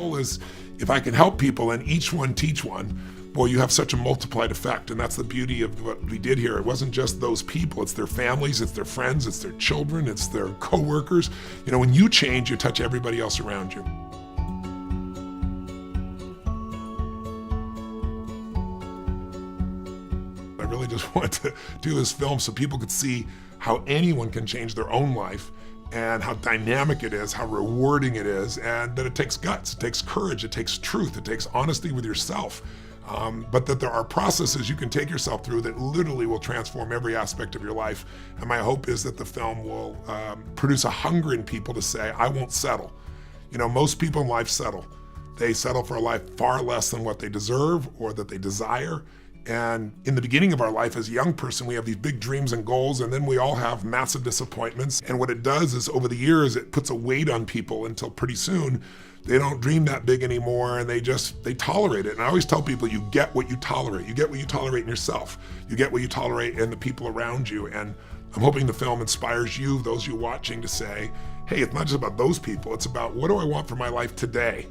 goal is, if I can help people and each one teach one, boy, you have such a multiplied effect. And that's the beauty of what we did here. It wasn't just those people, it's their families, it's their friends, it's their children, it's their coworkers. You know, when you change, you touch everybody else around you. I really just wanted to do this film so people could see how anyone can change their own life, and how dynamic it is, how rewarding it is, and that it takes guts, it takes courage, it takes truth, it takes honesty with yourself. But that there are processes you can take yourself through that literally will transform every aspect of your life. And my hope is that the film will produce a hunger in people to say, I won't settle. You know, most people in life settle. They settle for a life far less than what they deserve or that they desire. And in the beginning of our life as a young person, we have these big dreams and goals, and then we all have massive disappointments. And what it does is, over the years, it puts a weight on people until pretty soon they don't dream that big anymore, and they tolerate it. And I always tell people, you get what you tolerate. You get what you tolerate in yourself. You get what you tolerate in the people around you. And I'm hoping the film inspires you, those of you watching, to say, hey, it's not just about those people. It's about, what do I want for my life today?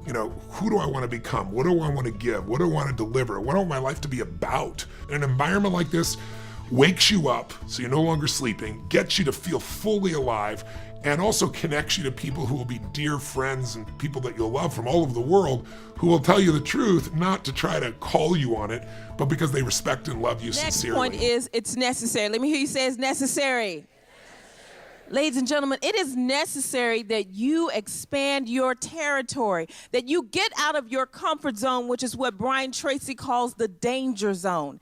You know, who do I want to become? What do I want to give? What do I want to deliver? What do I want my life to be about? And an environment like this wakes you up so you're no longer sleeping, gets you to feel fully alive, and also connects you to people who will be dear friends and people that you'll love from all over the world, who will tell you the truth, not to try to call you on it, but because they respect and love you sincerely. Next point is, it's necessary. Let me hear you say it's necessary. Ladies and gentlemen, it is necessary that you expand your territory, that you get out of your comfort zone, which is what Brian Tracy calls the danger zone.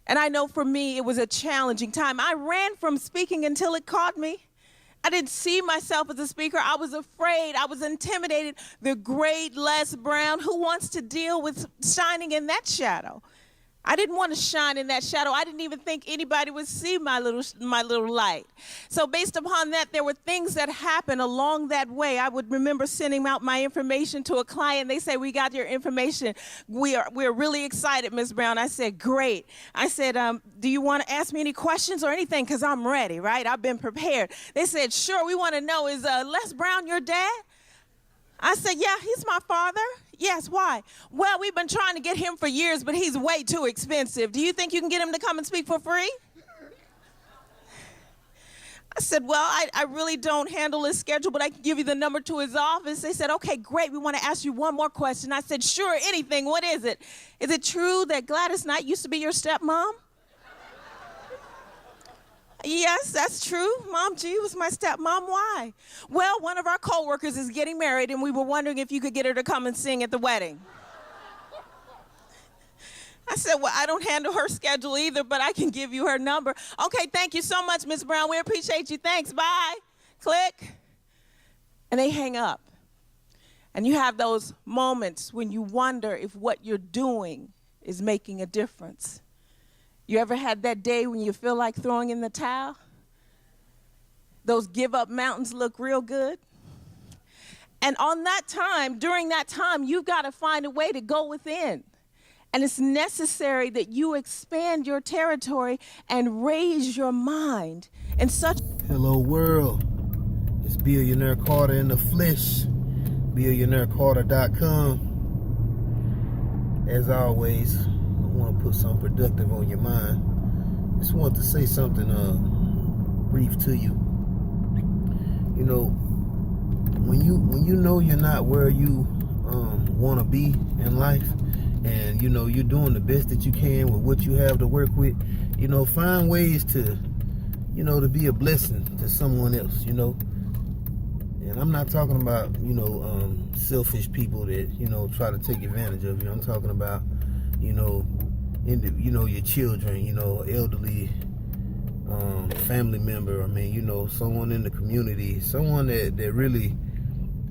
And I know for me, it was a challenging time. I ran from speaking until it caught me. I didn't see myself as a speaker. I was afraid. I was intimidated. The great Les Brown, who wants to deal with shining in that shadow? I didn't want to shine in that shadow. I didn't even think anybody would see my little light. So based upon that, there were things that happened along that way. I would remember sending out my information to a client. They say, we got your information. We're really excited, Ms. Brown. I said, great. I said, do you want to ask me any questions or anything? Because I'm ready, right? I've been prepared. They said, sure. We want to know, is Les Brown your dad? I said, yeah, he's my father. Yes, why? Well, we've been trying to get him for years, but he's way too expensive. Do you think you can get him to come and speak for free? I said, well, I really don't handle his schedule, but I can give you the number to his office. They said, okay, great. We want to ask you one more question. I said, sure, anything. What is it? Is it true that Gladys Knight used to be your stepmom? Yes, that's true. Mom G was my stepmom. Why? Well, one of our coworkers is getting married, and we were wondering if you could get her to come and sing at the wedding. I said, well, I don't handle her schedule either, but I can give you her number. Okay, thank you so much, Ms. Brown. We appreciate you. Thanks. Bye. Click. And they hang up. And you have those moments when you wonder if what you're doing is making a difference. You ever had that day when you feel like throwing in the towel? Those give up mountains look real good. And on that time, during that time, you've got to find a way to go within. And it's necessary that you expand your territory and raise your mind in such. Hello world, it's Billionaire Carter in the flesh, billionairecarter.com. As always, want to put something productive on your mind. Just want to say something brief to you. You know, when you know you're not where you want to be in life, and you know you're doing the best that you can with what you have to work with, you know, find ways to, you know, to be a blessing to someone else, you know. And I'm not talking about, you know, selfish people that, you know, try to take advantage of you. I'm talking about, you know, your children, you know, elderly family member. I mean, you know, someone in the community, someone that really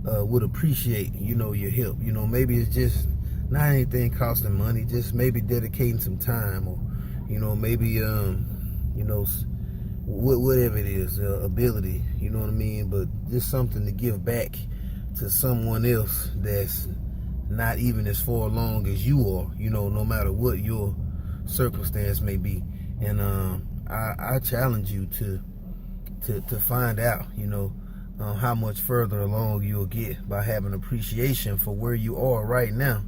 would appreciate, you know, your help. You know, maybe it's just not anything costing money, just maybe dedicating some time, or, you know, maybe, you know, whatever it is, ability, you know what I mean? But just something to give back to someone else that's not even as far along as you are, you know, no matter what your circumstance may be. And I challenge you to find out, you know, how much further along you'll get by having appreciation for where you are right now.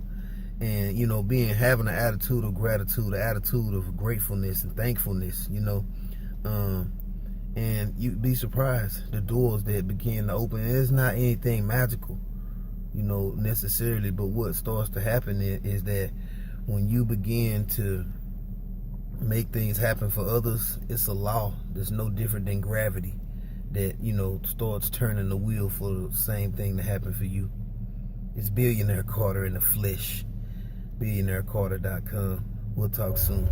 And, you know, having an attitude of gratitude, an attitude of gratefulness and thankfulness, you know. And you'd be surprised the doors that begin to open. It's not anything magical, you know, necessarily, but what starts to happen is that when you begin to make things happen for others, it's a law that's no different than gravity that, you know, starts turning the wheel for the same thing to happen for you. It's Billionaire Carter in the flesh. BillionaireCarter.com. We'll talk soon.